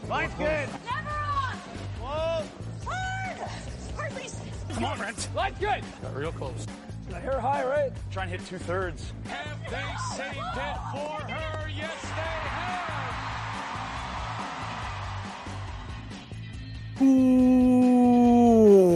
Line's good. Never on. Whoa. Hard. Hardly. Come on, Brent. Line's good. Got real close. I hear high, right? Try and hit 2/3. Have they saved it for her? Yes, they have. Ooh,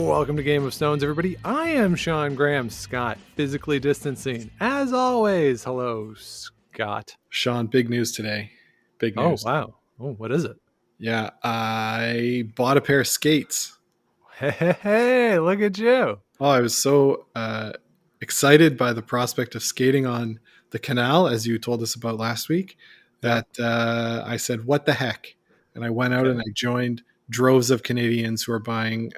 welcome to Game of Stones, everybody. I am Sean Graham, Scott, physically distancing. As always, hello, Scott. Sean, big news today. Big news. Oh, wow. Oh, what is it? Yeah, I bought a pair of skates. Hey, look at you. Oh, I was so excited by the prospect of skating on the canal, as you told us about last week, that I said, what the heck? And I went out and I joined droves of Canadians who are buying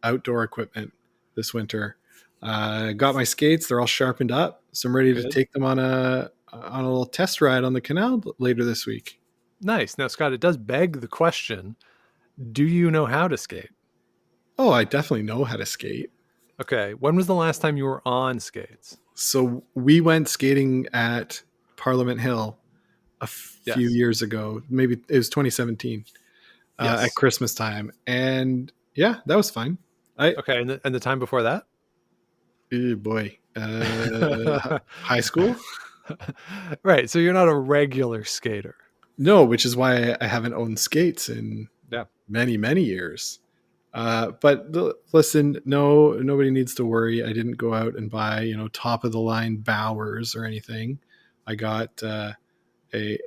outdoor equipment this winter. Got my skates. They're all sharpened up. So I'm ready to take them on a little test ride on the canal later this week. Nice. Now, Scott, it does beg the question, do you know how to skate? Oh, I definitely know how to skate. Okay. When was the last time you were on skates? So we went skating at Parliament Hill a few years ago. Maybe it was 2017 at Christmas time. And yeah, that was fine. Okay. And the time before that? Oh boy. High school? Right. So you're not a regular skater. No, which is why I haven't owned skates in many, many years. But listen, nobody needs to worry. I didn't go out and buy, top of the line Bowers or anything. I got a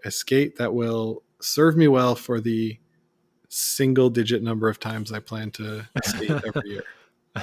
skate that will serve me well for the single digit number of times I plan to skate every year.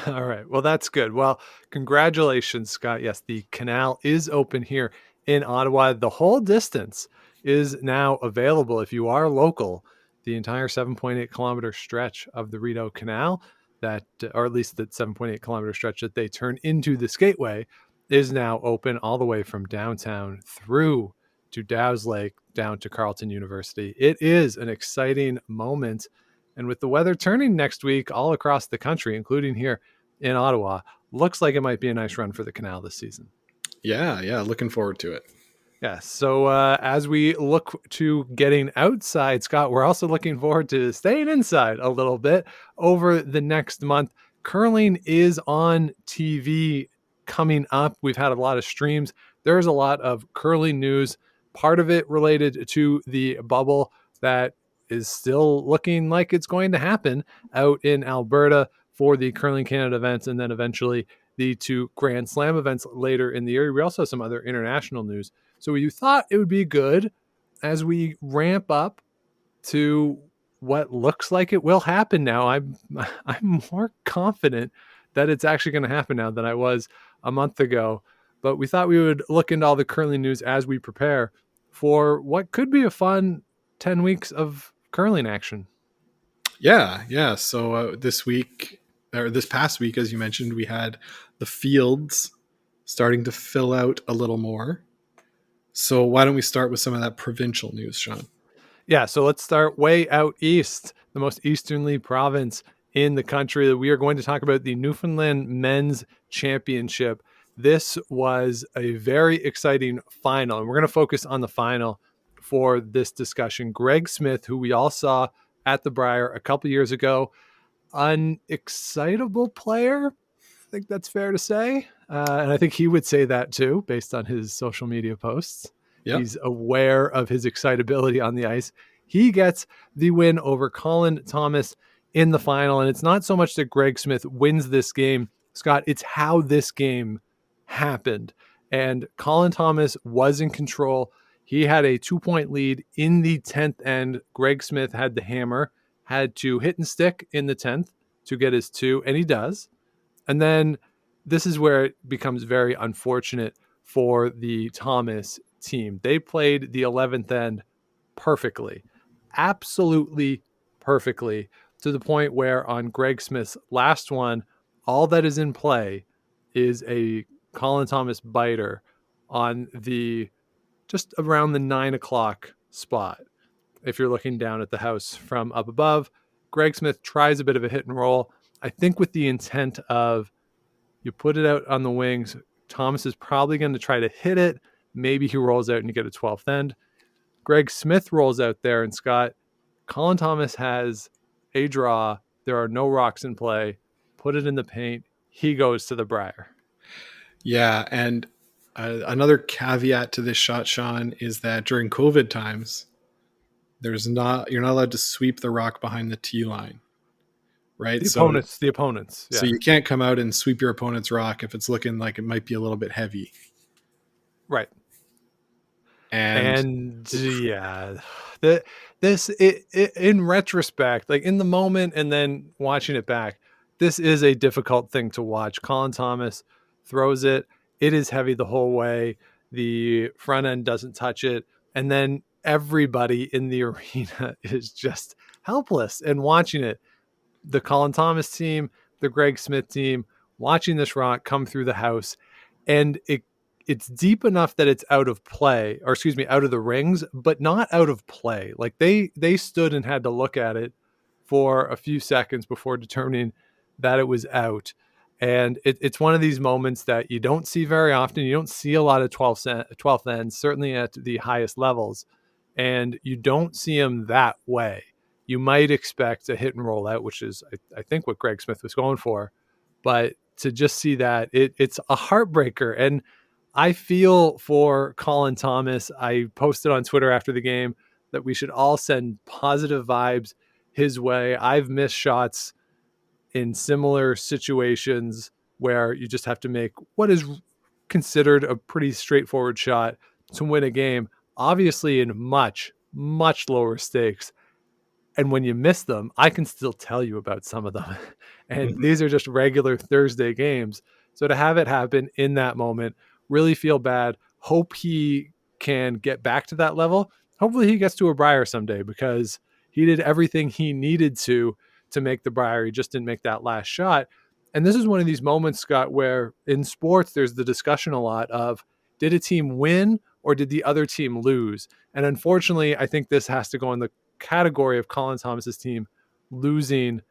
All right. Well, that's good. Well, congratulations, Scott. Yes, the canal is open here in Ottawa. The whole distance is now available if you are local. The entire 7.8 kilometer stretch of the Rideau Canal, or at least the 7.8 kilometer stretch that they turn into the skateway, is now open all the way from downtown through to Dow's Lake, down to Carleton University. It is an exciting moment. And with the weather turning next week all across the country, including here in Ottawa, looks like it might be a nice run for the canal this season. Yeah. Looking forward to it. Yeah. So as we look to getting outside, Scott, we're also looking forward to staying inside a little bit over the next month. Curling is on TV coming up. We've had a lot of streams. There's a lot of curling news, part of it related to the bubble that is still looking like it's going to happen out in Alberta for the Curling Canada events, and then eventually the two Grand Slam events later in the year. We also have some other international news. So you thought it would be good as we ramp up to what looks like it will happen now. I'm more confident that it's actually going to happen now than I was a month ago. But we thought we would look into all the curling news as we prepare for what could be a fun 10 weeks of curling action. Yeah. So this past week, as you mentioned, we had the fields starting to fill out a little more. So why don't we start with some of that provincial news, Sean? Yeah, so let's start way out east, the most easternly province in the country. We are going to talk about the Newfoundland Men's Championship. This was a very exciting final, and we're going to focus on the final for this discussion. Greg Smith, who we all saw at the Brier a couple years ago, an excitable player. I think that's fair to say. And I think he would say that too, based on his social media posts. Yep. He's aware of his excitability on the ice. He gets the win over Colin Thomas in the final. And it's not so much that Greg Smith wins this game, Scott, it's how this game happened. And Colin Thomas was in control. He had a 2-point lead in the 10th end. Greg Smith had the hammer, had to hit and stick in the 10th to get his 2, and he does. And then this is where it becomes very unfortunate for the Thomas team. They played the 11th end perfectly, absolutely perfectly, to the point where on Greg Smith's last one, all that is in play is a Colin Thomas biter on the just around the 9 o'clock spot. If you're looking down at the house from up above, Greg Smith tries a bit of a hit and roll. I think with the intent of you put it out on the wings, Thomas is probably going to try to hit it. Maybe he rolls out and you get a 12th end. Greg Smith rolls out there, and Scott, Colin Thomas has a draw. There are no rocks in play. Put it in the paint. He goes to the Brier. Yeah, and another caveat to this shot, Sean, is that during COVID times, you're not allowed to sweep the rock behind the tee line, right? The opponents. Yeah. So you can't come out and sweep your opponent's rock if it's looking like it might be a little bit heavy. Right. And yeah, in retrospect, like in the moment and then watching it back, this is a difficult thing to watch. Colin Thomas throws it. It is heavy the whole way. The front end doesn't touch it. And then everybody in the arena is just helpless and watching it. The Colin Thomas team, the Greg Smith team, watching this rock come through the house, and it's deep enough that it's out of play, or excuse me, out of the rings, but not out of play. Like they stood and had to look at it for a few seconds before determining that it was out. And it's one of these moments that you don't see very often. You don't see a lot of 12th ends, certainly at the highest levels, and you don't see them that way. You might expect a hit and roll out, which is, I think, what Greg Smith was going for. But to just see that, it's a heartbreaker. And I feel for Colin Thomas. I posted on Twitter after the game that we should all send positive vibes his way. I've missed shots in similar situations where you just have to make what is considered a pretty straightforward shot to win a game, obviously in much, much lower stakes. And when you miss them, I can still tell you about some of them. And these are just regular Thursday games. So to have it happen in that moment, really feel bad. Hope he can get back to that level. Hopefully he gets to a Brier someday, because he did everything he needed to make the Brier. He just didn't make that last shot. And this is one of these moments, Scott, where in sports, there's the discussion a lot of, did a team win or did the other team lose? And unfortunately, I think this has to go in the category of Colin Thomas's team losing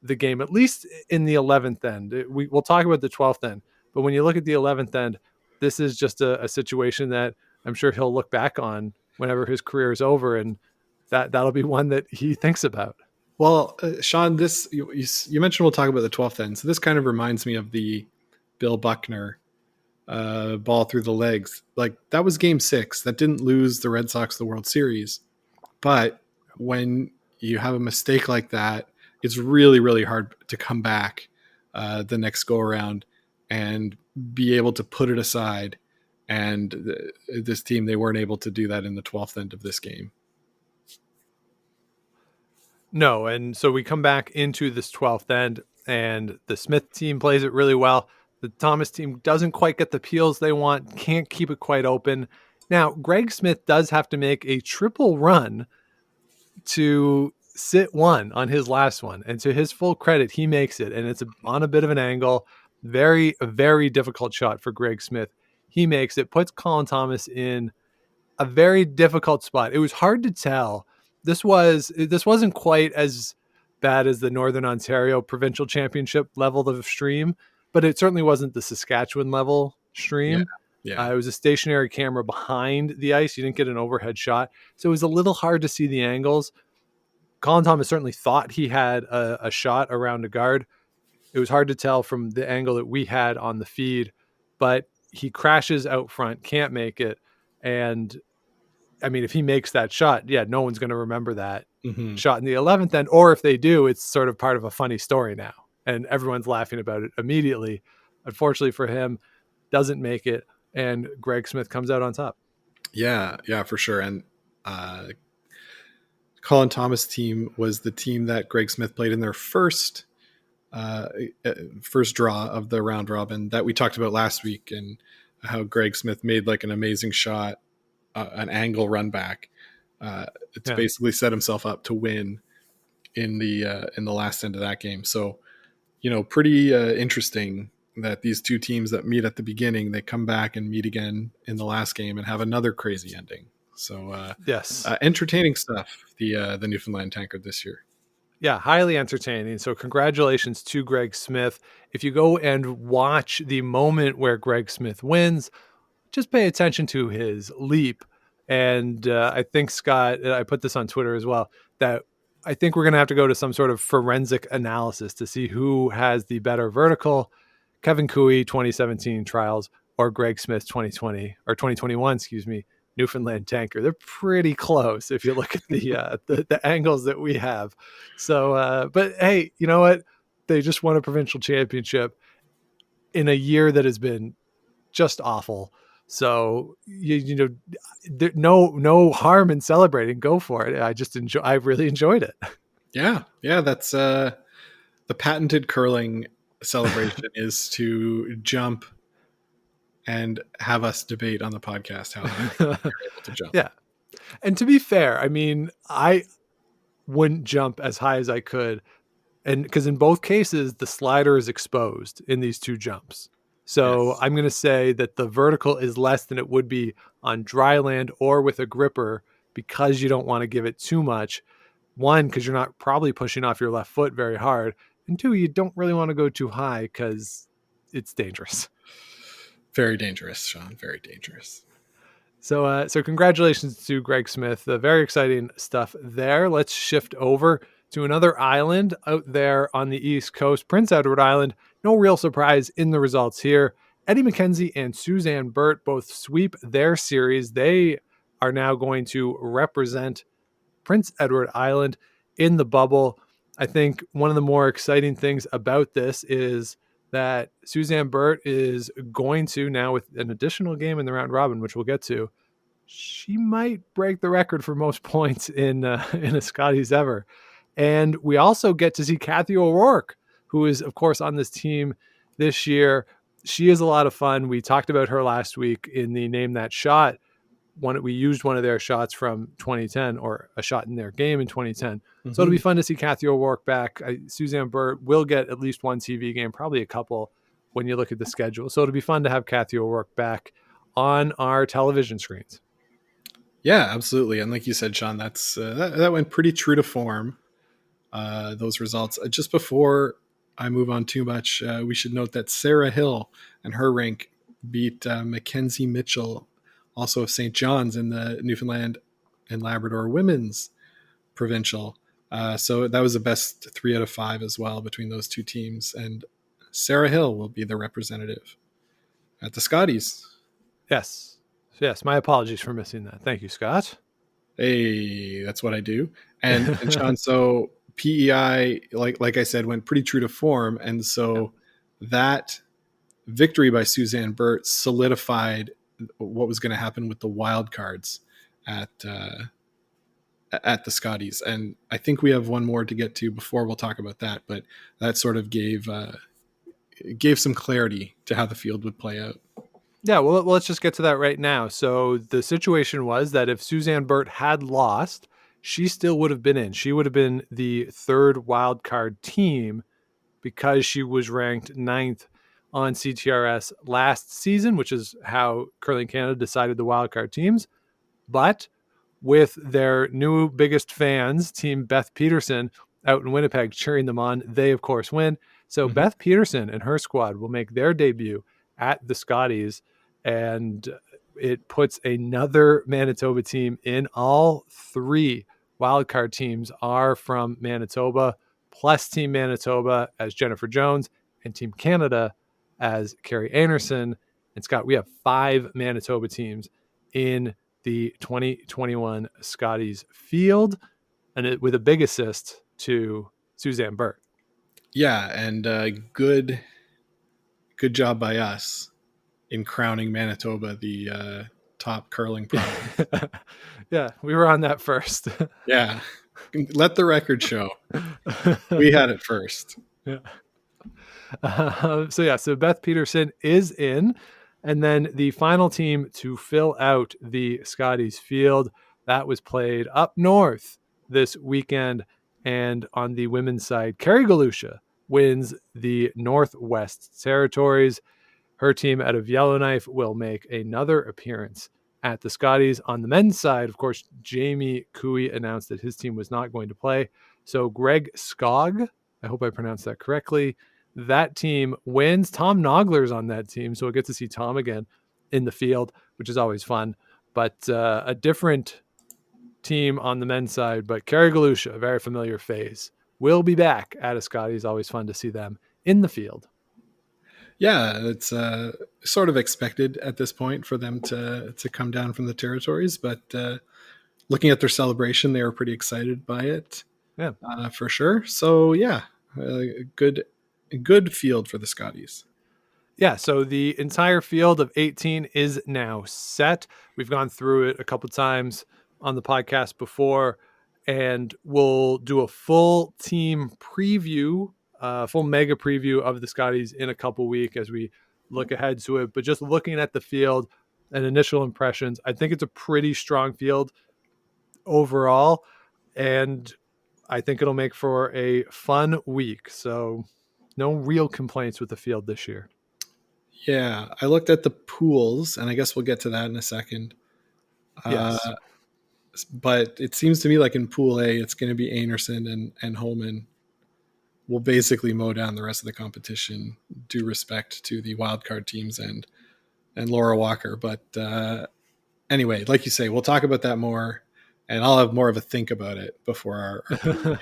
the game, at least in the 11th end. We'll talk about the 12th end, but when you look at the 11th end, this is just a situation that I'm sure he'll look back on whenever his career is over, and that'll be one that he thinks about. Well, Sean, this you mentioned we'll talk about the 12th end. So this kind of reminds me of the Bill Buckner ball through the legs. Like, that was game 6. That didn't lose the Red Sox the World Series. But when you have a mistake like that, it's really, really hard to come back the next go around and be able to put it aside. And this team, they weren't able to do that in the 12th end of this game. No, and so we come back into this 12th end, and the Smith team plays it really well. The Thomas team doesn't quite get the peels they want, can't keep it quite open. Now, Greg Smith does have to make a triple run to sit one on his last one. And to his full credit, he makes it. And it's on a bit of an angle. Very, very difficult shot for Greg Smith. He makes it, puts Colin Thomas in a very difficult spot. It was hard to tell. This wasn't quite as bad as the Northern Ontario provincial championship level of stream, but it certainly wasn't the Saskatchewan level stream. Yeah. It was a stationary camera behind the ice. You didn't get an overhead shot. So it was a little hard to see the angles. Colin Thomas certainly thought he had a shot around a guard. It was hard to tell from the angle that we had on the feed, but he crashes out front, can't make it. And I mean, if he makes that shot, yeah, no one's going to remember that shot in the 11th end. Or if they do, it's sort of part of a funny story now, and everyone's laughing about it immediately. Unfortunately for him, doesn't make it, and Greg Smith comes out on top. Yeah, for sure. And Colin Thomas team was the team that Greg Smith played in their first draw of the round robin that we talked about last week, and how Greg Smith made like an amazing shot, an angle run back to basically set himself up to win in the last end of that game. So, pretty interesting that these two teams that meet at the beginning, they come back and meet again in the last game and have another crazy ending. So yes, entertaining stuff, the Newfoundland Tankard this year. Yeah, highly entertaining. So congratulations to Greg Smith. If you go and watch the moment where Greg Smith wins, just pay attention to his leap. And I think, Scott, I put this on Twitter as well, that I think we're going to have to go to some sort of forensic analysis to see who has the better vertical, Kevin Cooey 2017 trials or Greg Smith 2020 or 2021, excuse me, Newfoundland tanker. They're pretty close if you look at the angles that we have. So, but hey, you know what? They just won a provincial championship in a year that has been just awful. So no harm in celebrating. Go for it. I really enjoyed it. Yeah, that's the patented curling celebration is to jump and have us debate on the podcast how you're able to jump. Yeah, and to be fair, I mean, I wouldn't jump as high as I could, and because in both cases the slider is exposed in these two jumps. So yes. I'm going to say that the vertical is less than it would be on dry land or with a gripper because you don't want to give it too much. One, because you're not probably pushing off your left foot very hard. And two, you don't really want to go too high because it's dangerous. Very dangerous, Sean. Very dangerous. So congratulations to Greg Smith. Very exciting stuff there. Let's shift over to another island out there on the East Coast, Prince Edward Island. No real surprise in the results here. Eddie McKenzie and Suzanne Burt both sweep their series. They are now going to represent Prince Edward Island in the bubble. I think one of the more exciting things about this is that Suzanne Burt is going to, now with an additional game in the round robin, which we'll get to, she might break the record for most points in a Scotties ever. And we also get to see Kathy O'Rourke, who is, of course, on this team this year. She is a lot of fun. We talked about her last week in the Name That Shot. We used one of their shots from 2010, or a shot in their game in 2010. Mm-hmm. So it'll be fun to see Kathy O'Rourke back. Suzanne Burt will get at least one TV game, probably a couple when you look at the schedule. So it'll be fun to have Kathy O'Rourke back on our television screens. Yeah, absolutely. And like you said, Sean, that's that went pretty true to form. Those results. Just before I move on too much, we should note that Sarah Hill and her rink beat Mackenzie Mitchell, also of St. John's, in the Newfoundland and Labrador women's provincial. So that was the best 3 out of 5 as well between those two teams. And Sarah Hill will be the representative at the Scotties. Yes. My apologies for missing that. Thank you, Scott. Hey, that's what I do. And Sean, so PEI, like I said, went pretty true to form. And so that victory by Suzanne Burt solidified what was going to happen with the wild cards at the Scotties. And I think we have one more to get to before we'll talk about that, but that sort of gave some clarity to how the field would play out. Yeah, well, let's just get to that right now. So the situation was that if Suzanne Burt had lost, she still would have been in. She would have been the third wild card team because she was ranked 9th on CTRS last season, which is how Curling Canada decided the wild card teams. But with their new biggest fans, Team Beth Peterson, out in Winnipeg cheering them on, they, of course, win. So Beth Peterson and her squad will make their debut at the Scotties, and it puts another Manitoba team in. All 3 wildcard teams are from Manitoba, plus Team Manitoba as Jennifer Jones and Team Canada as Carrie Anderson. And Scott, we have 5 Manitoba teams in the 2021 Scotties field, and with a big assist to Suzanne Burt. Yeah, and good job by us in crowning Manitoba the top curling province. Yeah, we were on that first. Yeah, let the record show. We had it first. Yeah. So Beth Peterson is in. And then the final team to fill out the Scotties field, that was played up north this weekend. And on the women's side, Carrie Galusha wins the Northwest Territories. Her team out of Yellowknife will make another appearance at the Scotties. On the men's side, of course, Jamie Cooey announced that his team was not going to play. So Greg Skog, I hope I pronounced that correctly, that team wins. Tom Nogler's on that team, so we'll get to see Tom again in the field, which is always fun. But a different team on the men's side, but Carey Galusha, a very familiar face, will be back at a Scotties. Always fun to see them in the field. Yeah, it's sort of expected at this point for them to come down from the territories, but looking at their celebration, they were pretty excited by it. Yeah, for sure. So yeah, good field for the Scotties. Yeah, so the entire field of 18 is now set. We've gone through it a couple times on the podcast before, and we'll do a full team preview, full mega preview of the Scotties in a couple weeks as we look ahead to it. But just looking at the field and initial impressions, I think it's a pretty strong field overall, and I think it'll make for a fun week. So no real complaints with the field this year. Yeah, I looked at the pools, and I guess we'll get to that in a second. Yes. But it seems to me like in Pool A, it's going to be Anderson and Holman will basically mow down the rest of the competition, due respect to the wildcard teams and Laura Walker. But anyway, like you say, we'll talk about that more, and I'll have more of a think about it before our preview.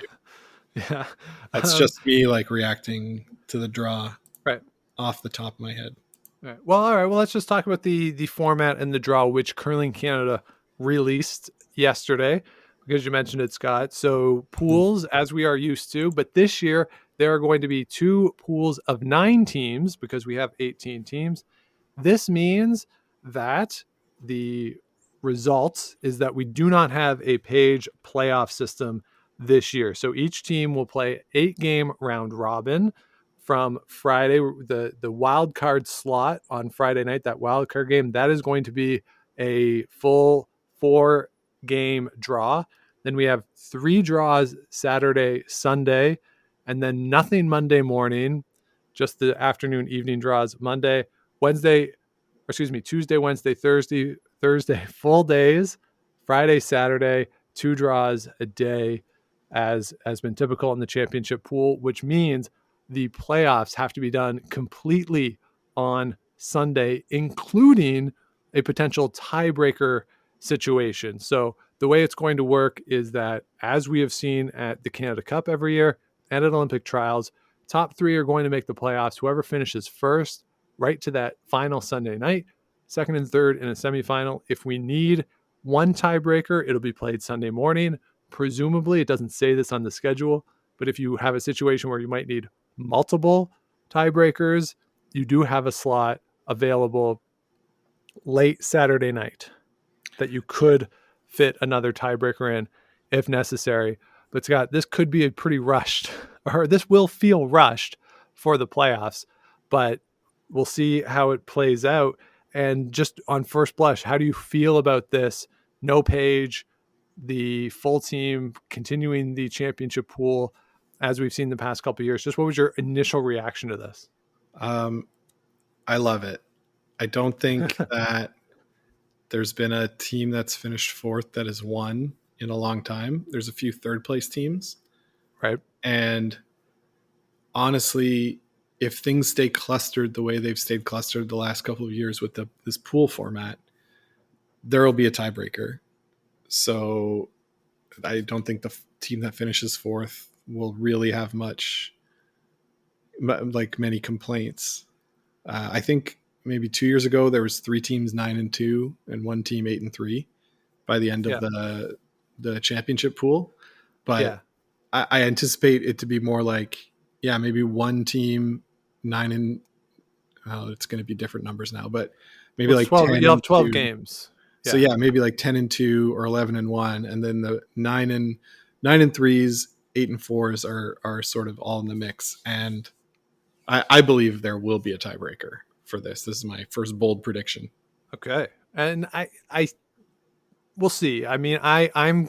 Yeah. That's just me like reacting to the draw right off the top of my head. All right. Well, let's just talk about the format and the draw, which Curling Canada released yesterday, because you mentioned it, Scott. So pools, as we are used to, but this year there are going to be 2 pools of 9 teams because we have 18 teams. This means that the result is that we do not have a page playoff system this year. So each team will play 8-game round robin from Friday. The wild card slot on Friday night, that wild card game, that is going to be a full 4-game draw. Then we have 3 draws Saturday, Sunday, and then nothing Monday morning, just the afternoon, evening draws Tuesday, Wednesday, Thursday, full days, Friday, Saturday, 2 draws a day, as has been typical in the championship pool, which means the playoffs have to be done completely on Sunday, including a potential tiebreaker situation. So the way it's going to work is that, as we have seen at the Canada Cup every year and at Olympic trials, top 3 are going to make the playoffs. Whoever finishes first, right to that final Sunday night, second and third in a semifinal. If we need one tiebreaker, it'll be played Sunday morning. Presumably, it doesn't say this on the schedule, but if you have a situation where you might need multiple tiebreakers, you do have a slot available late Saturday night that you could fit another tiebreaker in if necessary. But Scott, this could be a pretty rushed, or this will feel rushed for the playoffs, but we'll see how it plays out. And just on first blush, how do you feel about this? No page, the full team continuing the championship pool as we've seen the past couple of years. Just what was your initial reaction to this? I love it. I don't think that there's been a team that's finished 4th that has won in a long time. There's a few 3rd place teams. Right. And honestly, if things stay clustered the way they've stayed clustered the last couple of years with this pool format, there will be a tiebreaker. So I don't think the team that finishes 4th will really have many complaints. I think maybe 2 years ago there was 3 teams 9-2 and 1 team 8-3 by the end of the championship pool. But I anticipate it to be more like, maybe 1 team 9 it's going to be different numbers now, but maybe like 12. You'll have 12 2. games. So maybe like 10-2 or 11-1, and then the 9-3s, 8-4s are sort of all in the mix. And I believe there will be a tiebreaker for this. This is my first bold prediction. Okay, and I we'll see. I mean, I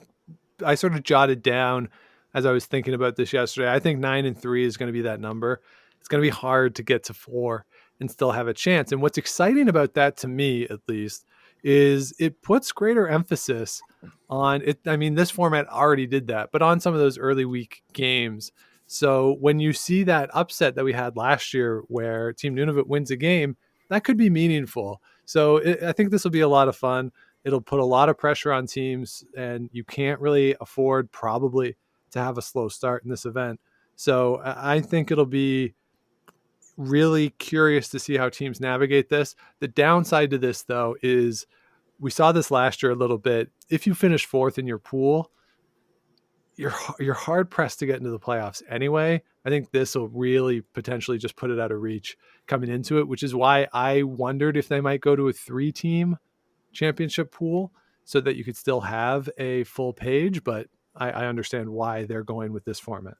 sort of jotted down as I was thinking about this yesterday. I think 9-3 is going to be that number. It's going to be hard to get to 4 and still have a chance. And what's exciting about that, to me at least, is it puts greater emphasis on it. I mean, this format already did that, but on some of those early week games. So when you see that upset that we had last year where Team Nunavut wins a game, that could be meaningful. So I think this will be a lot of fun. It'll put a lot of pressure on teams, and you can't really afford probably to have a slow start in this event. So I think it'll be really curious to see how teams navigate this. The downside to this, though, is we saw this last year a little bit. If you finish fourth in your pool, you're hard pressed to get into the playoffs anyway. I think this will really potentially just put it out of reach coming into it, which is why I wondered if they might go to a 3-team championship pool so that you could still have a full page. But I understand why they're going with this format.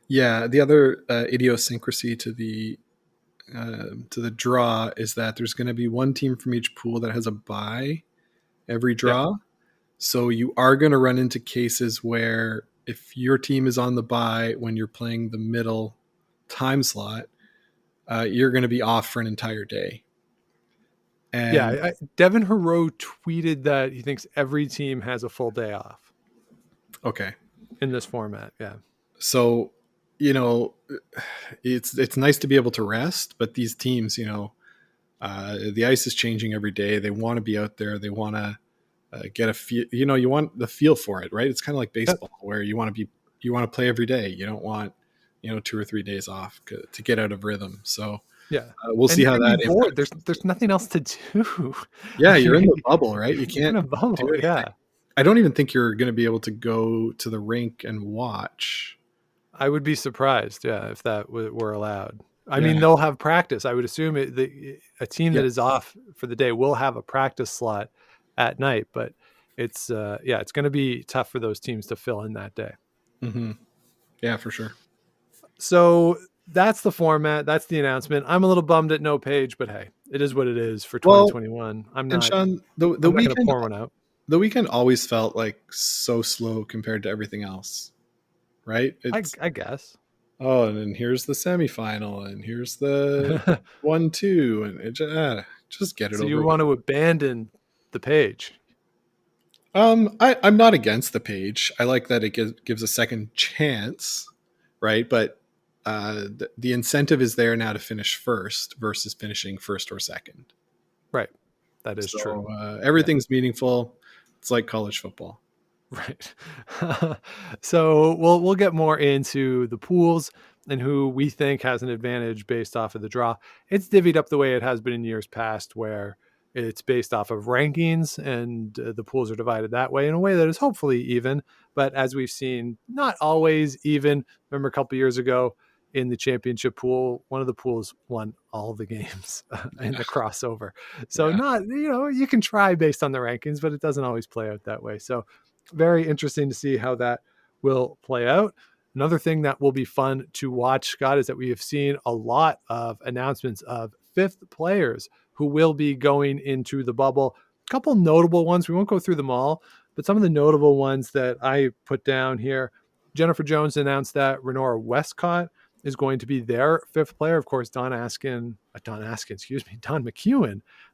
Yeah, the other idiosyncrasy to the draw is that there's going to be one team from each pool that has a bye every draw. Yep. So you are going to run into cases where if your team is on the bye when you're playing the middle time slot, you're going to be off for an entire day. And Devin Heroux tweeted that he thinks every team has a full day off. Okay. In this format, yeah. So, it's nice to be able to rest, but these teams, the ice is changing every day. They want to be out there. They want to get a feel. You want the feel for it, right? It's kind of like baseball, where you want to play every day. You don't want 2 or 3 days off to get out of rhythm. So yeah, we'll see how that. There's nothing else to do. Yeah, you're in the bubble, right? You can't in a bubble. Do anything. Yeah, I don't even think you're going to be able to go to the rink and watch. I would be surprised, if that were allowed. I mean, they'll have practice. I would assume a team that is off for the day will have a practice slot at night, but it's going to be tough for those teams to fill in that day. Mm-hmm. Yeah, for sure. So that's the format. That's the announcement. I'm a little bummed at no page, but hey, it is what it is for 2021. I'm not. And Sean, the weekend, going to pour one out. The weekend always felt like so slow compared to everything else, right? I guess. Oh, and then here's the semifinal, and here's the 1-2, and it just get it over. So you want to abandon the page? I'm not against the page. I like that it gives a second chance, right? But the incentive is there now to finish first versus finishing first or second. Right. That is true. Everything's meaningful. It's like college football. Right. So we'll get more into the pools and who we think has an advantage based off of the draw. It's divvied up the way it has been in years past, where it's based off of rankings, and the pools are divided that way in a way that is hopefully even. But as we've seen, not always even. Remember a couple years ago in the championship pool, one of the pools won all the games in the crossover. So not, you can try based on the rankings, but it doesn't always play out that way. So very interesting to see how that will play out. Another thing that will be fun to watch, Scott, is that we have seen a lot of announcements of 5th players who will be going into the bubble. A couple notable ones. We won't go through them all, but some of the notable ones that I put down here. Jennifer Jones announced that Renora Westcott is going to be their 5th player. Of course, Don McEwen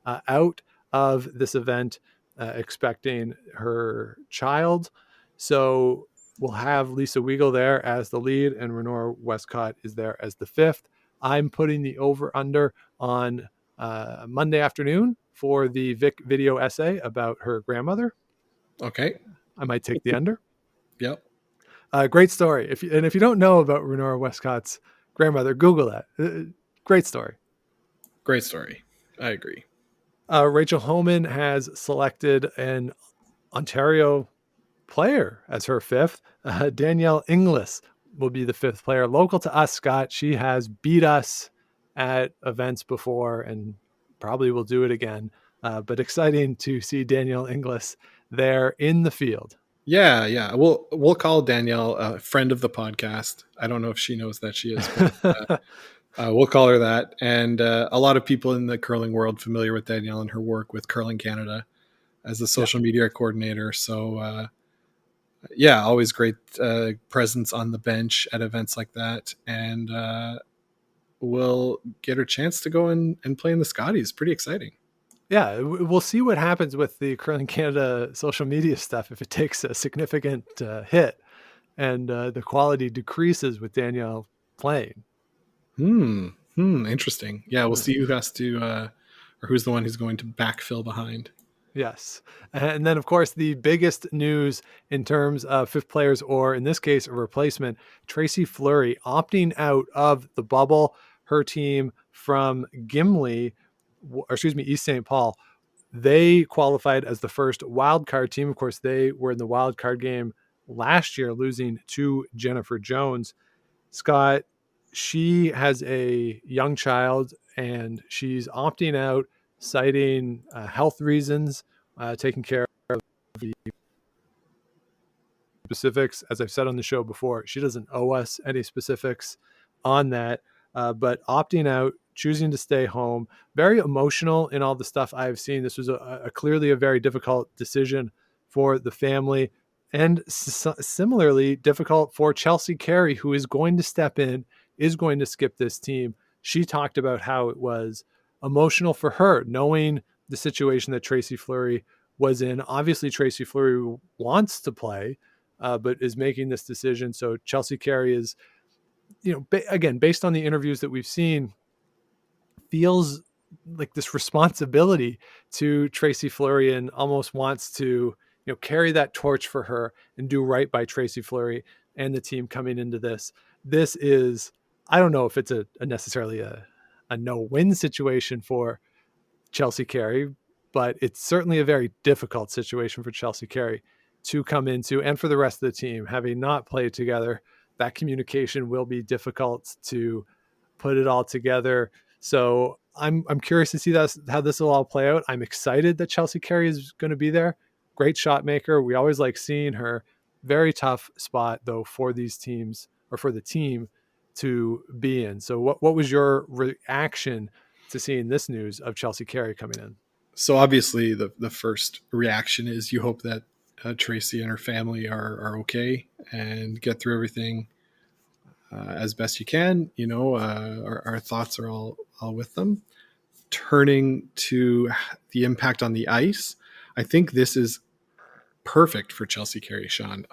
out of this event, expecting her child. So we'll have Lisa Weigel there as the lead, and Renora Westcott is there as the 5th. I'm putting the over-under on Monday afternoon for the Vic video essay about her grandmother. Okay. I might take the under. Yep. Great story. If you don't know about Renora Westcott's grandmother, Google that. Great story. Great story. I agree. Rachel Homan has selected an Ontario player as her 5th. Danielle Inglis will be the 5th player, local to us, Scott. She has beat us at events before and probably will do it again. But exciting to see Danielle Inglis there in the field. Yeah. We'll call Danielle a friend of the podcast. I don't know if she knows that she is, but we'll call her that. And a lot of people in the curling world familiar with Danielle and her work with Curling Canada as the social media coordinator. So always great presence on the bench at events like that. And we'll get her chance to go and play in the Scotties. Pretty exciting. Yeah, we'll see what happens with the Curling Canada social media stuff if it takes a significant hit and the quality decreases with Danielle playing. Interesting. Yeah, we'll see who has to, or who's the one who's going to backfill behind. Yes. And then, of course, the biggest news in terms of fifth players, or in this case, a replacement, Chelsea Fleury opting out of the bubble. Her team from Gimli, or excuse me, East St. Paul, they qualified as the first wild card team. Of course, they were in the wild card game last year, losing to Jennifer Jones. Scott, she has a young child and she's opting out, citing health reasons, taking care of the specifics. As I've said on the show before, she doesn't owe us any specifics on that, but opting out, choosing to stay home, very emotional in all the stuff I've seen. This was a clearly a very difficult decision for the family, and similarly difficult for Chelsea Carey, who is going to step in, is going to skip this team. She talked about how it was emotional for her, knowing the situation that Chelsea Fleury was in. Obviously, Chelsea Fleury wants to play, but is making this decision. So Chelsea Carey is, again, based on the interviews that we've seen, feels like this responsibility to Chelsea Fleury and almost wants to, carry that torch for her and do right by Chelsea Fleury and the team coming into this. This is, I don't know if it's a necessarily a no-win situation for Chelsea Carey, but it's certainly a very difficult situation for Chelsea Carey to come into, and for the rest of the team, having not played together. That communication will be difficult to put it all together. So I'm curious to see how this will all play out. I'm excited that Chelsea Carey is going to be there. Great shot maker. We always like seeing her. Very tough spot though for these teams, or for the team to be in. So what was your reaction to seeing this news of Chelsea Carey coming in? So obviously the first reaction is you hope that Tracy and her family are okay and get through everything as best you can. Our thoughts are all with them. Turning to the impact on the ice, I think this is perfect for Chelsea Carey, Sean.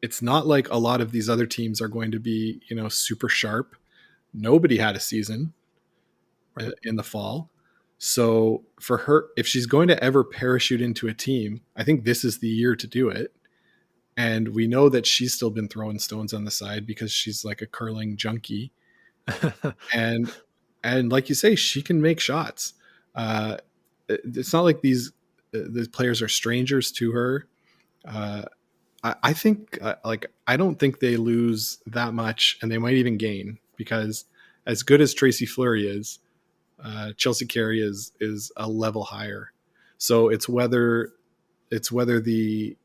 It's not like a lot of these other teams are going to be, super sharp. Nobody had a season in the fall. So for her, if she's going to ever parachute into a team, I think this is the year to do it. And we know that she's still been throwing stones on the side because she's like a curling junkie. and like you say, she can make shots. It's not like the players are strangers to her. I think I don't think they lose that much, and they might even gain, because as good as Chelsea Fleury is, Chelsea Carey is a level higher. So it's whether the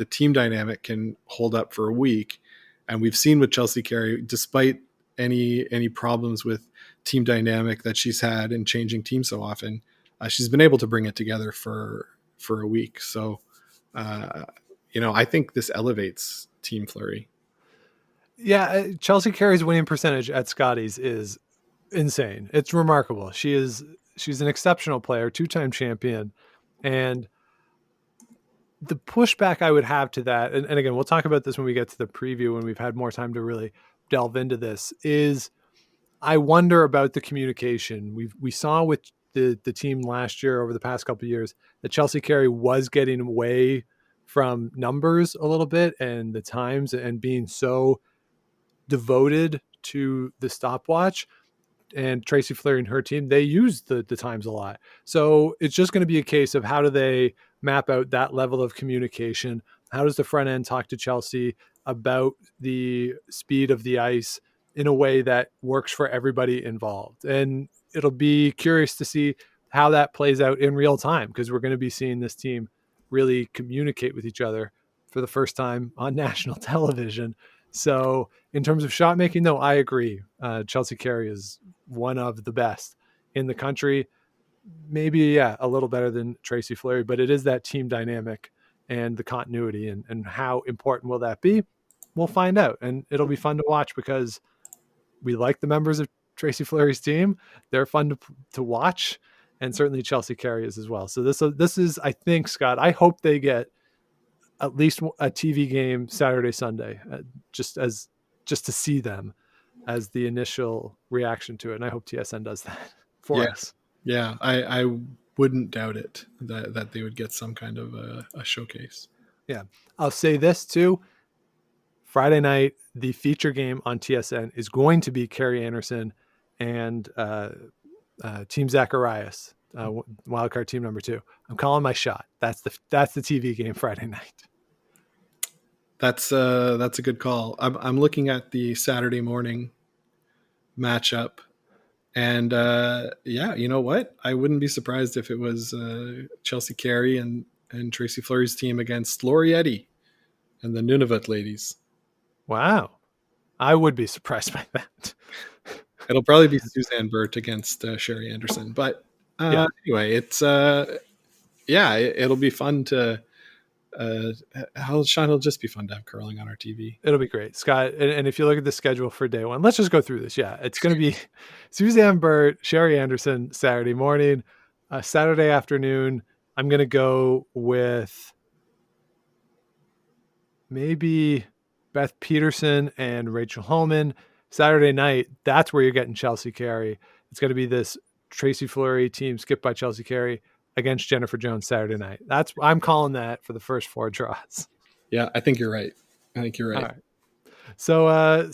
team dynamic can hold up for a week. And we've seen with Chelsea Carey, despite any problems with team dynamic that she's had in changing teams so often, she's been able to bring it together for a week. So, I think this elevates Team Fleury. Yeah, Chelsea Carey's winning percentage at Scotties is insane. It's remarkable. She's an exceptional player, 2-time champion. And the pushback I would have to that, and again, we'll talk about this when we get to the preview, when we've had more time to really delve into this, is I wonder about the communication. We saw with the team last year, over the past couple of years, that Chelsea Carey was getting away from numbers a little bit and the times, and being so devoted to the stopwatch. And Chelsea Fleury and her team, they use the times a lot. So it's just going to be a case of how do they map out that level of communication? How does the front end talk to Chelsea about the speed of the ice in a way that works for everybody involved? And it'll be curious to see how that plays out in real time, because we're going to be seeing this team really communicate with each other for the first time on national television. So in terms of shot making, though, I agree. Chelsea Carey is one of the best in the country. Maybe, a little better than Chelsea Fleury, but it is that team dynamic and the continuity, and how important will that be? We'll find out. And it'll be fun to watch, because we like the members of Chelsea Fleury's team. They're fun to watch, and certainly Chelsea Carey is as well. So this is, I think, Scott, I hope they get at least a TV game Saturday, Sunday, just to see them as the initial reaction to it. And I hope TSN does that for us. Yeah, I wouldn't doubt it that they would get some kind of a showcase. Yeah. I'll say this too. Friday night, the feature game on TSN is going to be Carey Anderson and Team Zacharias, wildcard team number 2. I'm calling my shot. That's the TV game Friday night. That's a good call. I'm looking at the Saturday morning matchup, and yeah, you know what? I wouldn't be surprised if it was Chelsea Carey and Tracy Fleury's team against Lori Eddy and the Nunavut ladies. Wow. I would be surprised by that. It'll probably be Suzanne Burt against Sherry Anderson. But anyway, it's it'll be fun to Sean, it'll just be fun to have curling on our TV. It'll be great, Scott. And if you look at the schedule for day 1, let's just go through this. Yeah, it's going to be Suzanne Burt, Sherry Anderson Saturday morning, Saturday afternoon. I'm going to go with maybe Beth Peterson and Rachel Holman. Saturday night, that's where you're getting Chelsea Carey. It's going to be this Tracy Fleury team skipped by Chelsea Carey against Jennifer Jones Saturday night. I'm calling that for the first 4 draws. Yeah, I think you're right. All right. So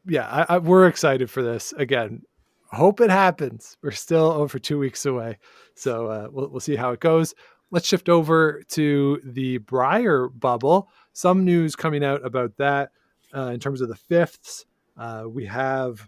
yeah, we're excited for this. Again, hope it happens. We're still over 2 weeks away. So we'll see how it goes. Let's shift over to the Brier bubble. Some news coming out about that in terms of the fifths. We have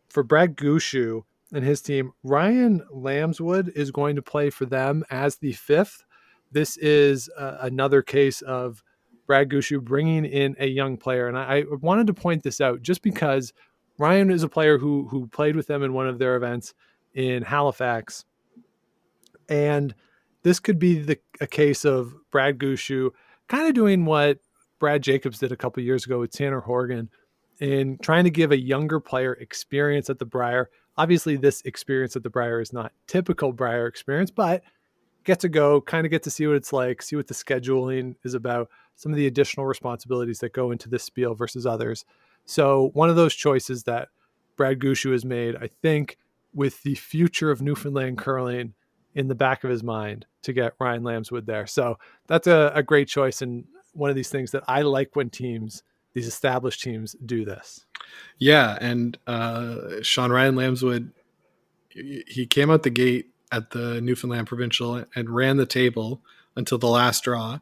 for Brad Gushu and his team, Ryan Lambswood is going to play for them as the 5th. This is another case of Brad Gushu bringing in a young player. And I wanted to point this out just because Ryan is a player who played with them in one of their events in Halifax. And this could be a case of Brad Gushu kind of doing what Brad Jacobs did a couple of years ago with Tanner Horgan in trying to give a younger player experience at the Brier. Obviously, this experience at the Brier is not typical Brier experience, but get to go, kind of get to see what it's like, see what the scheduling is about, some of the additional responsibilities that go into this spiel versus others. So one of those choices that Brad Gushu has made, I think, with the future of Newfoundland curling in the back of his mind to get Ryan Lambswood there. So that's a great choice, and one of these things that I like when these established teams do this. Yeah, and Sean Ryan Lambswood, he came out the gate at the Newfoundland provincial and ran the table until the last draw,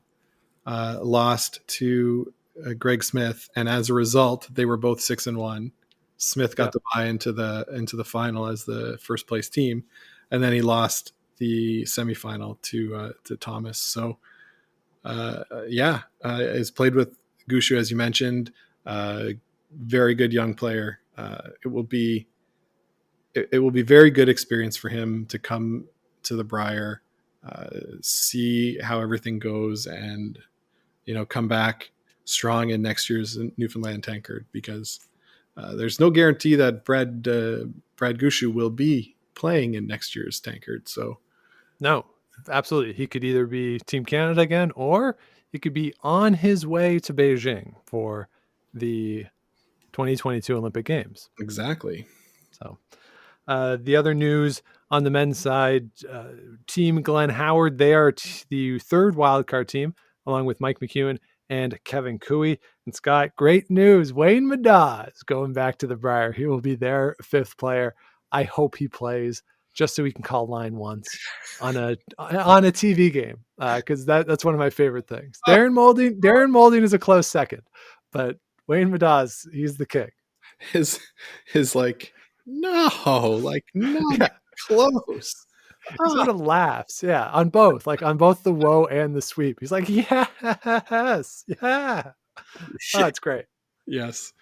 lost to Greg Smith, and as a result, they were both 6-1. Smith got to buy into the final as the first place team, and then he lost the semifinal to Thomas. So has played with Gushu, as you mentioned. Very good young player. It will be very good experience for him to come to the Brier, see how everything goes, and come back strong in next year's Newfoundland Tankard, because there's no guarantee that Brad Gushu will be playing in next year's Tankard. So no, absolutely, he could either be Team Canada again, or he could be on his way to Beijing for the 2022 Olympic Games. Exactly. So the other news on the men's side, Team Glenn Howard, they are the 3rd wildcard team, along with Mike McEwen and Kevin Cooey. And Scott, great news. Wayne Madaz going back to the Brier. He will be their 5th player. I hope he plays just so we can call line once on a TV game, because that's one of my favorite things. Darren Moulding is a close second, but Wayne Madaz, he's the king. His like, no, like not close. He sort of laughs, on both the whoa and the sweep. He's like, yes, yeah. Oh, it's great. Yes,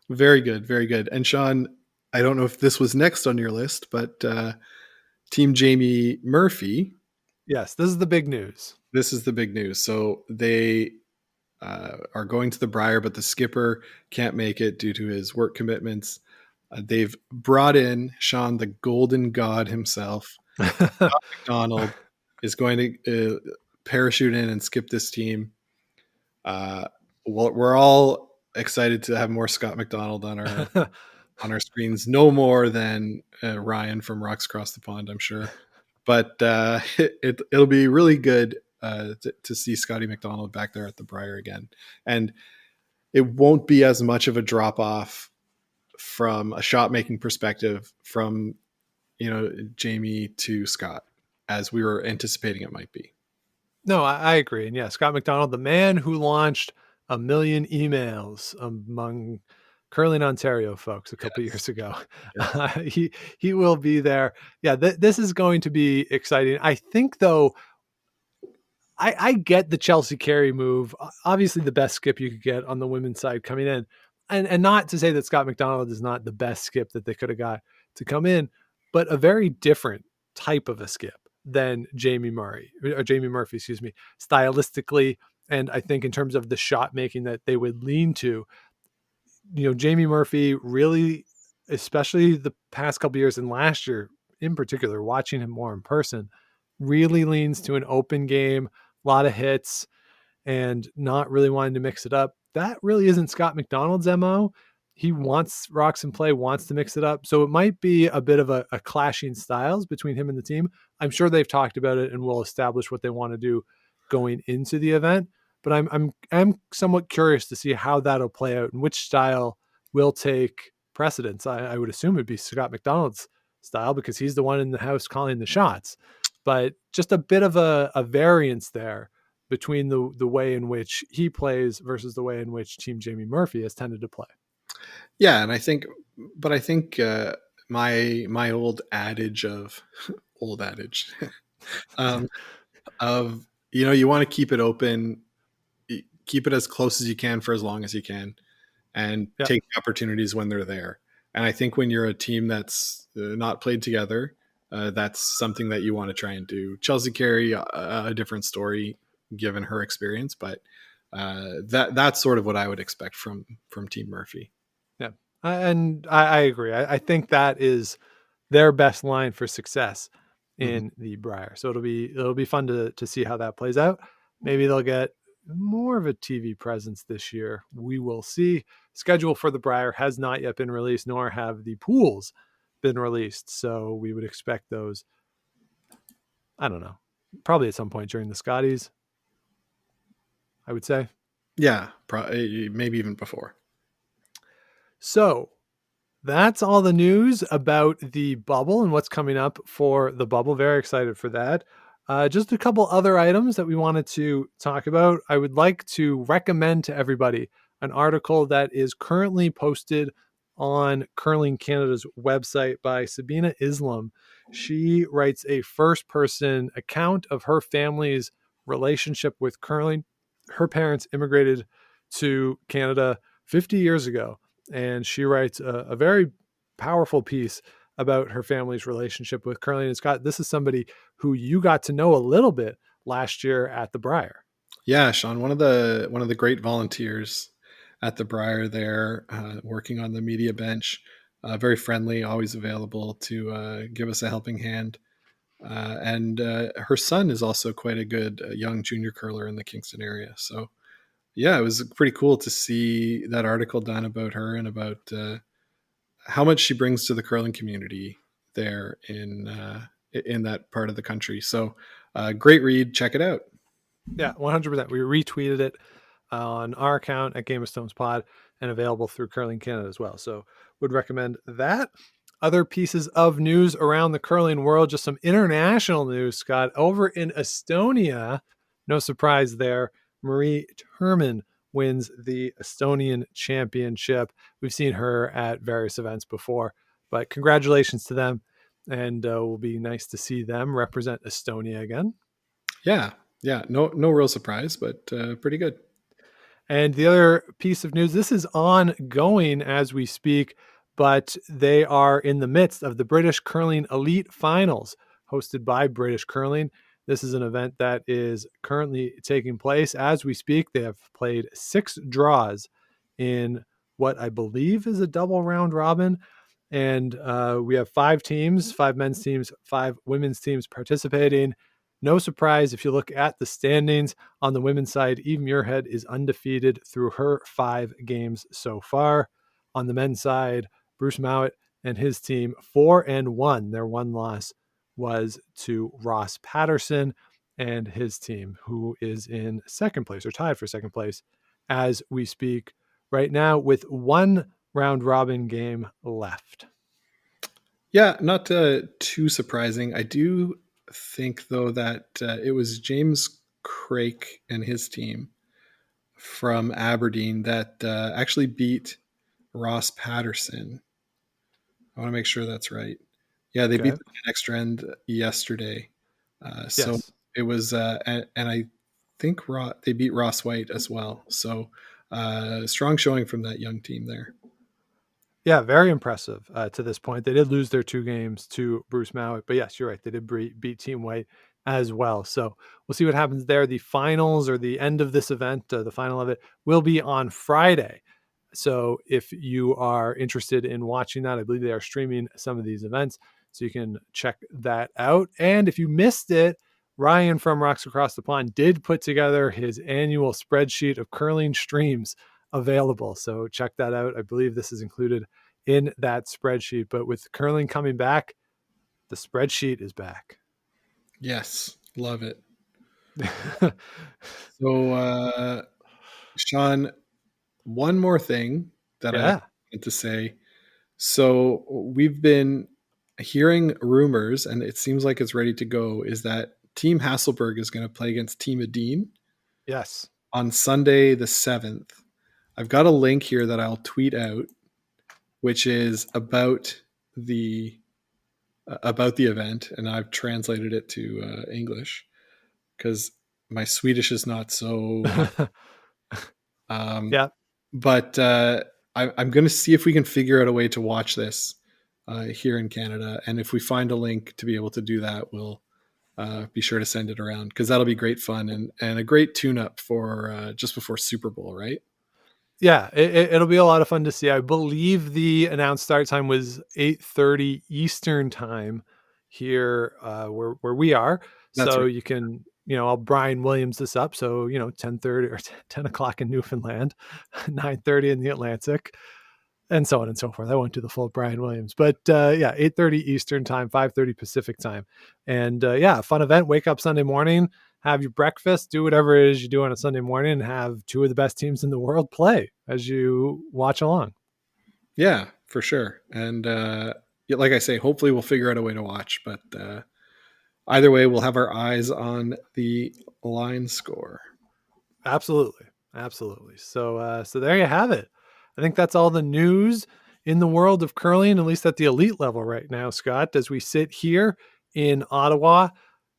very good, very good. And Sean, I don't know if this was next on your list, but Team Jamie Murphy. Yes, this is the big news. This is the big news. So they are going to the Brier, but the skipper can't make it due to his work commitments. They've brought in Sean, the golden god himself. Scott McDonald is going to parachute in and skip this team. We're all excited to have more Scott McDonald on our screens. No more than Ryan from Rocks Across the Pond, I'm sure. but it'll be really good to see Scotty McDonald back there at the Brier again, and it won't be as much of a drop off from a shot making perspective from Jamie to Scott as we were anticipating it might be. No, I agree. And yeah, Scott McDonald, the man who launched 1 million emails among Curling Ontario folks a couple years ago. Yes. He will be there. Yeah, this is going to be exciting. I think, though, I get the Chelsea Carey move. Obviously, the best skip you could get on the women's side coming in. And not to say that Scott McDonald is not the best skip that they could have got to come in, but a very different type of a skip than Jamie Murphy, excuse me, stylistically. And I think in terms of the shot making that they would lean to, Jamie Murphy really, especially the past couple of years and last year in particular, watching him more in person, really leans to an open game, a lot of hits, and not really wanting to mix it up. That really isn't Scott McDonald's MO. He wants rocks and play, wants to mix it up. So it might be a bit of a clashing styles between him and the team. I'm sure they've talked about it and will establish what they want to do going into the event. But I'm somewhat curious to see how that'll play out and which style will take precedence. I would assume it'd be Scott McDonald's style because he's the one in the house calling the shots. But just a bit of a variance there between the way in which he plays versus the way in which Team Jamie Murphy has tended to play. Yeah, and I think my old adage of of you want to keep it open, keep it as close as you can for as long as you can, and take the opportunities when they're there. And I think when you're a team that's not played together, that's something that you want to try and do. Chelsea Carey, a different story given her experience, but that's sort of what I would expect from Team Murphy. Yeah, and I agree. I think that is their best line for success in the Brier. So it'll be fun to see how that plays out. Maybe they'll get more of a TV presence this year. We will see. Schedule for the Brier has not yet been released, nor have the pools been released. So we would expect those, I don't know, probably at some point during the Scotties, I would say. Yeah, maybe even before. So that's all the news about the bubble and what's coming up for the bubble. Very excited for that. Just a couple other items that we wanted to talk about. I would like to recommend to everybody an article that is currently posted on Curling Canada's website by Sabina Islam. She writes a first-person account of her family's relationship with curling. Her parents immigrated to Canada 50 years ago, and she writes a very powerful piece about her family's relationship with curling. And Scott, this is somebody who you got to know a little bit last year at the Brier. Yeah, Sean, one of the great volunteers at the Brier there, working on the media bench, very friendly, always available to give us a helping hand. And her son is also quite a good young junior curler in the Kingston area. So yeah, it was pretty cool to see that article done about her and about how much she brings to the curling community there in that part of the country. So great read. Check it out. Yeah, 100%. We retweeted it on our account at Game of Stones Pod and available through Curling Canada as well. So would recommend that. Other pieces of news around the curling world, just some international news, Scott. Over in Estonia, no surprise there, Marie Turman wins the Estonian championship. We've seen her at various events before, but congratulations to them. And it will be nice to see them represent Estonia again. Yeah. No real surprise, but pretty good. And the other piece of news, this is ongoing as we speak, but they are in the midst of the British Curling Elite Finals hosted by British Curling. This is an event that is currently taking place as we speak. They have played 6 draws in what I believe is a double round robin. And we have 5 teams, 5 men's teams, 5 women's teams participating. No surprise if you look at the standings on the women's side, Eve Muirhead is undefeated through her 5 games so far. On the men's side, Bruce Mowat and his team 4-1. Their one loss was to Ross Patterson and his team, who is in second place or tied for second place as we speak right now with one round robin game left. Yeah, not too surprising. I do think, though, that it was James Crake and his team from Aberdeen that actually beat Ross Patterson. I want to make sure that's right. Yeah, they beat the next end yesterday. So Yes. it was, and I think they beat Ross White as well. So strong showing from that young team there. Yeah, very impressive to this point. They did lose their 2 games to Bruce Mowat, but yes, you're right. They did beat Team White as well. So we'll see what happens there. The finals or the end of this event, the final of it, will be on Friday. So if you are interested in watching that, I believe they are streaming some of these events, so you can check that out. And if you missed it, Ryan from Rocks Across the Pond did put together his annual spreadsheet of curling streams available. So check that out. I believe this is included in that spreadsheet. But with curling coming back, the spreadsheet is back. Yes, love it. So, Sean, one more thing that I wanted to say. So we've been hearing rumors, and it seems like it's ready to go, is that Team Hasselberg is going to play against Team Adine. Yes. On Sunday the 7th. I've got a link here that I'll tweet out, which is about the event, and I've translated it to English because my Swedish is not so. Yeah. But I'm going to see if we can figure out a way to watch this here in Canada, and if we find a link to be able to do that, we'll be sure to send it around because that'll be great fun and a great tune-up for just before Super Bowl, right? Yeah, it'll be a lot of fun to see. I believe the announced start time was 8:30 Eastern time here where we are. That's so right. You can, I'll Brian Williams this up. So, 10:30 or 10 o'clock in Newfoundland, 9:30 in the Atlantic, and so on and so forth. I won't do the full Brian Williams, but 8:30 Eastern time, 5:30 Pacific time. And a fun event. Wake up Sunday morning, have your breakfast, do whatever it is you do on a Sunday morning, and have 2 of the best teams in the world play as you watch along. Yeah, for sure. And like I say, hopefully we'll figure out a way to watch, but either way, we'll have our eyes on the line score. Absolutely. So there you have it. I think that's all the news in the world of curling, at least at the elite level right now, Scott, as we sit here in Ottawa.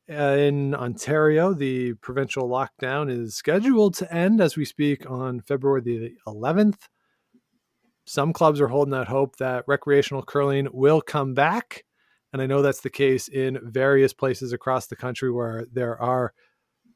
In Ontario, the provincial lockdown is scheduled to end as we speak on February the 11th. Some clubs are holding out hope that recreational curling will come back. And I know that's the case in various places across the country where there are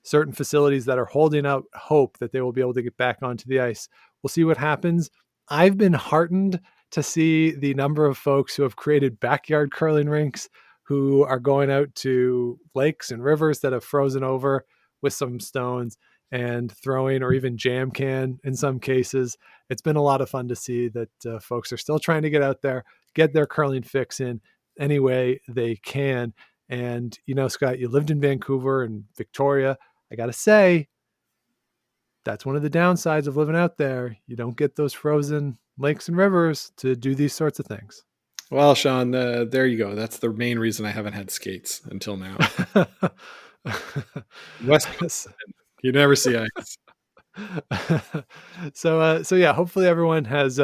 certain facilities that are holding out hope that they will be able to get back onto the ice. We'll see what happens. I've been heartened to see the number of folks who have created backyard curling rinks, who are going out to lakes and rivers that have frozen over with some stones and throwing, or even jam can in some cases. It's been a lot of fun to see that folks are still trying to get out there, get their curling fix in any way they can. And, Scott, you lived in Vancouver and Victoria. I got to say, that's one of the downsides of living out there. You don't get those frozen lakes and rivers to do these sorts of things. Well, Sean, there you go. That's the main reason I haven't had skates until now. West Coast, you never see ice. So hopefully everyone has,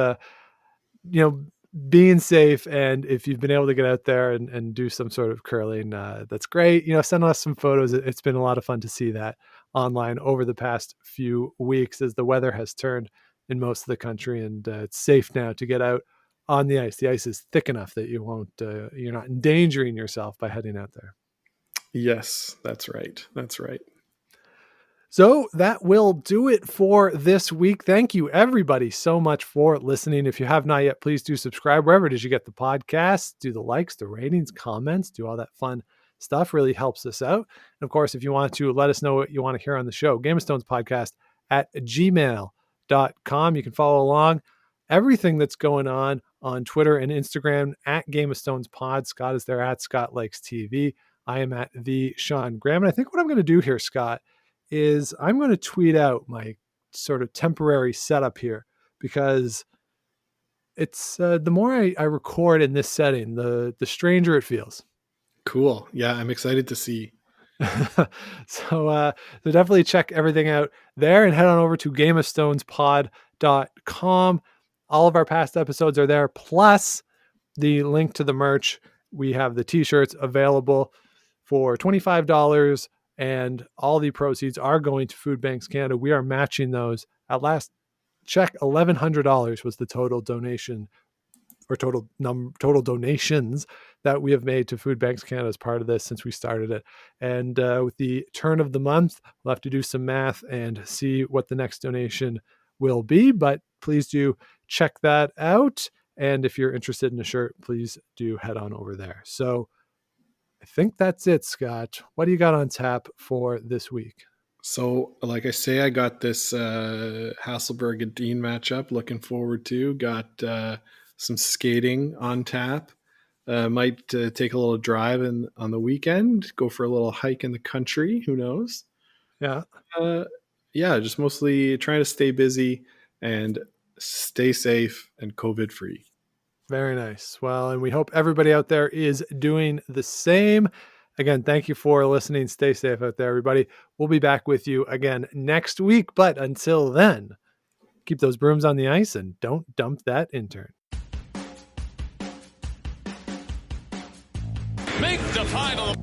being safe. And if you've been able to get out there and do some sort of curling, that's great. Send us some photos. It's been a lot of fun to see that online over the past few weeks as the weather has turned in most of the country, and it's safe now to get out on the ice. The ice is thick enough that you're not endangering yourself by heading out there. Yes, that's right. So that will do it for this week. Thank you, everybody, so much for listening. If you have not yet, please do subscribe wherever it is you get the podcast. Do the likes, the ratings, comments, do all that fun stuff. Really helps us out. And of course, if you want to let us know what you want to hear on the show, Game of Stones podcast at gmail.com. You can follow along everything that's going on on Twitter and Instagram at Game of Stones Pod. Scott is there at Scott Likes TV. I am at the Sean Graham. And I think what I'm going to do here, Scott, is I'm going to tweet out my sort of temporary setup here, because it's the more I record in this setting, the stranger it feels. Cool. Yeah, I'm excited to see. So definitely check everything out there and head on over to gameofstonespod.com. All of our past episodes are there, plus the link to the merch. We have the t-shirts available for $25, and all the proceeds are going to Food Banks Canada. We are matching those. At last check, $1,100 was the total donation, or total donations that we have made to Food Banks Canada as part of this since we started it. And with the turn of the month, we'll have to do some math and see what the next donation will be. But please do check that out. And if you're interested in a shirt, please do head on over there. So I think that's it, Scott. What do you got on tap for this week? So, like I say, I got this Hasselberg and Dean matchup. Looking forward to. Got some skating on tap. Might take a little drive on the weekend. Go for a little hike in the country. Who knows? Yeah. Yeah, just mostly trying to stay busy and stay safe and COVID free. Very nice. Well, and we hope everybody out there is doing the same. Again, thank you for listening. Stay safe out there, everybody. We'll be back with you again next week. But until then, keep those brooms on the ice and don't dump that intern. Make the final.